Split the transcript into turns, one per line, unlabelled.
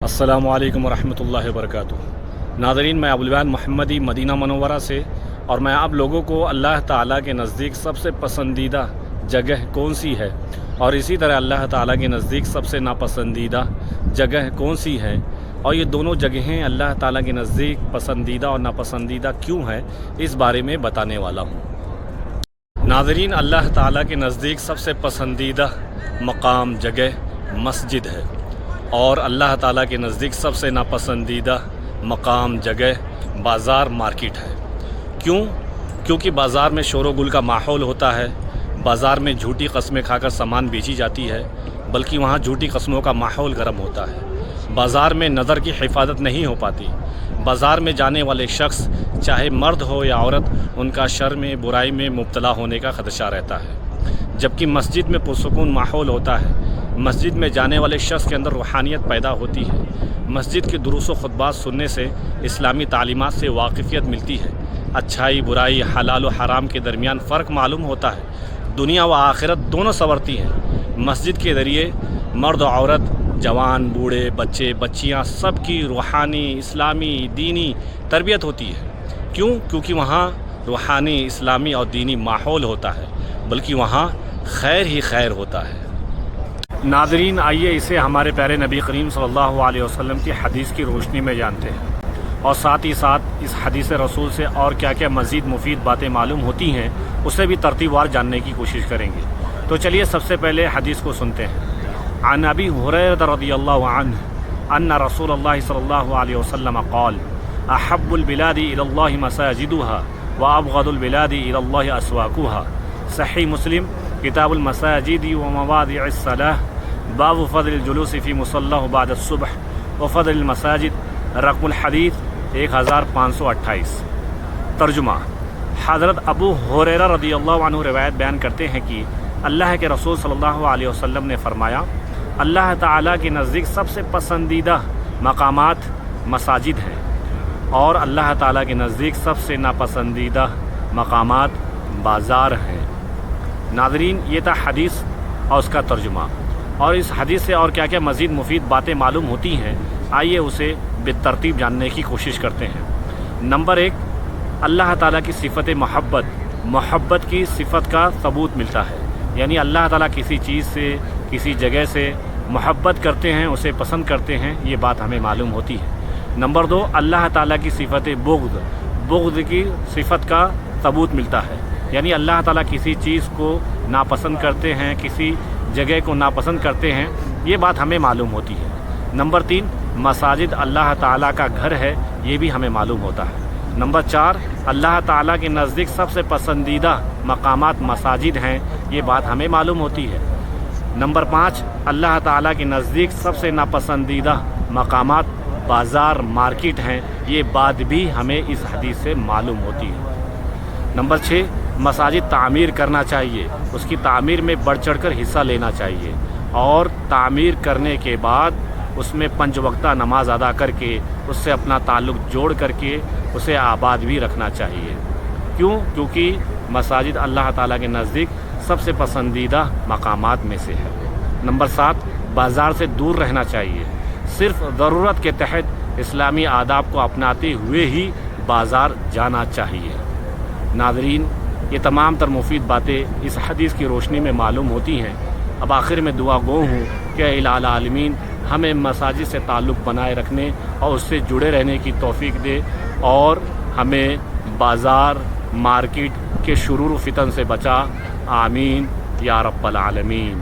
अस्सलामु अलैकुम वरहमतुल्लाहि वबरकातुह। नाज़रीन, मैं अबुल मोहम्मदी मदीना मनव्वरा से, और मैं आप लोगों को अल्लाह ताला के नज़दीक सबसे पसंदीदा जगह कौन सी है और इसी तरह अल्लाह ताला के नज़दीक सबसे नापसंदीदा जगह कौन सी है और ये दोनों जगहें अल्लाह ताला के नज़दीक पसंदीदा और नापसंदीदा क्यों है, इस बारे में बताने वाला हूँ। नाज़रीन, अल्लाह ताला के नज़दीक सबसे पसंदीदा मकाम जगह मस्जिद है और अल्लाह ताला के नज़दीक सबसे नापसंदीदा मकाम जगह बाज़ार मार्केट है। क्यों? क्योंकि बाज़ार में शोर गुल का माहौल होता है, बाज़ार में झूठी कस्में खाकर सामान बेची जाती है, बल्कि वहाँ झूठी कस्मों का माहौल गर्म होता है। बाज़ार में नज़र की हिफाजत नहीं हो पाती। बाज़ार में जाने वाले शख्स चाहे मर्द हो या औरत, उनका शर में बुराई में मुब्तला होने का ख़दशा रहता है। जबकि मस्जिद में पुरसुकून माहौल होता है। मस्जिद में जाने वाले शख्स के अंदर रूहानियत पैदा होती है। मस्जिद के दुरूस व खुतबात सुनने से इस्लामी तालीमात से वाक़िफ़ियत मिलती है। अच्छाई बुराई, हलाल व हराम के दरमियान फ़र्क मालूम होता है। दुनिया व आखिरत दोनों संवरती हैं। मस्जिद के ज़रिए मर्द व औरत, जवान बूढ़े, बच्चे बच्चियाँ, सब की रूहानी, इस्लामी, दीनी तरबियत होती है। क्यों? क्योंकि वहाँ रूहानी, इस्लामी और दीनी माहौल होता है, बल्कि वहाँ खैर ही खैर होता है। नाज़रीन, आइए इसे हमारे प्यारे नबी करीम सल्लल्लाहु अलैहि वसल्लम की हदीस की रोशनी में जानते हैं और साथ ही साथ इस हदीस रसूल से और क्या क्या मज़ीद मुफीद बातें मालूम होती हैं, उसे भी तरतीबवार जानने की कोशिश करेंगे। तो चलिए सबसे पहले हदीस को सुनते हैं। अन अबी हुरैरा रज़ियल्लाहु अन्हु अन्ना रसूलल्लाह सल्लल्लाहु अलैहि वसल्लम क़ाल अहब्बुल बिलादी इलल्लाहि मसाजिदुहा व अबग़दुल बिलादी इलल्लाहि अस्वाकुहा। सही मुस्लिम किताबुल मसाजिद व मवादिअस सलाह बाब फ़ज़ल जुलूस फ़ी मुसल्लाह बाद सुबह व फ़ज़ल मसाजिद, रक़मुल हदीस 1528। तर्जुमा। हज़रत अबू हुरैरा रज़ियल्लाहु अन्हु रिवायत बयान करते हैं कि अल्लाह के रसूल सल्लल्लाहु अलैहि वसल्लम ने फ़रमाया, अल्लाह ताला के नज़दीक सबसे पसंदीदा मकामात मसाजिद हैं और अल्लाह ताला के नज़दीक सबसे नापसंदीदा मकामात बाज़ार हैं। नाज़रीन, ये था हदीस और उसका तर्जुमा। और इस हदीस से और क्या क्या मज़ीद मुफीद बातें मालूम होती हैं, आइए उसे बेतरतीब जानने की कोशिश करते हैं। नंबर 1, अल्लाह ताला की सिफ़त मोहब्बत की सिफ़त का सबूत मिलता है। यानी अल्लाह ताला किसी चीज़ से, किसी जगह से मोहब्बत करते हैं, उसे पसंद करते हैं, ये बात हमें मालूम होती है। नंबर 2, अल्लाह ताला की सिफ़त बुग़्ज़ की सिफ़त का सबूत मिलता है। यानी अल्लाह ताला किसी चीज़ को नापसंद करते हैं, किसी जगह को नापसंद करते हैं, ये बात हमें मालूम होती है। नंबर 3, मसाजिद अल्लाह ताला का घर है, ये भी हमें मालूम होता है। नंबर 4, अल्लाह ताला के नज़दीक सबसे पसंदीदा मकामात मसाजिद हैं, ये बात हमें मालूम होती है। नंबर 5, अल्लाह ताला के नज़दीक सबसे नापसंदीदा मकामात बाज़ार मार्केट हैं, ये बात भी हमें इस हदीस से मालूम होती है। नंबर 6, मसाजिद तामीर करना चाहिए, उसकी तामीर में बढ़ चढ़ कर हिस्सा लेना चाहिए और तामीर करने के बाद उसमें 5 वक्ता नमाज अदा करके उससे अपना ताल्लुक़ जोड़ करके उसे आबाद भी रखना चाहिए। क्यों? क्योंकि मसाजिद अल्लाह ताला के नज़दीक सबसे पसंदीदा मकामात में से है। नंबर 7, बाज़ार से दूर रहना चाहिए। सिर्फ़ ज़रूरत के तहत इस्लामी आदाब को अपनाते हुए ही बाज़ार जाना चाहिए। नाज़रीन, ये तमाम तर मुफीद बातें इस हदीस की रोशनी में मालूम होती हैं। अब आखिर में दुआ गो हूँ कि इलाही आलमीन हमें मसाजिद से ताल्लुक़ बनाए रखने और उससे जुड़े रहने की तौफ़ीक दे और हमें बाज़ार मार्केट के शुरूर फितन से बचा। आमीन या रब्बल आलमीन।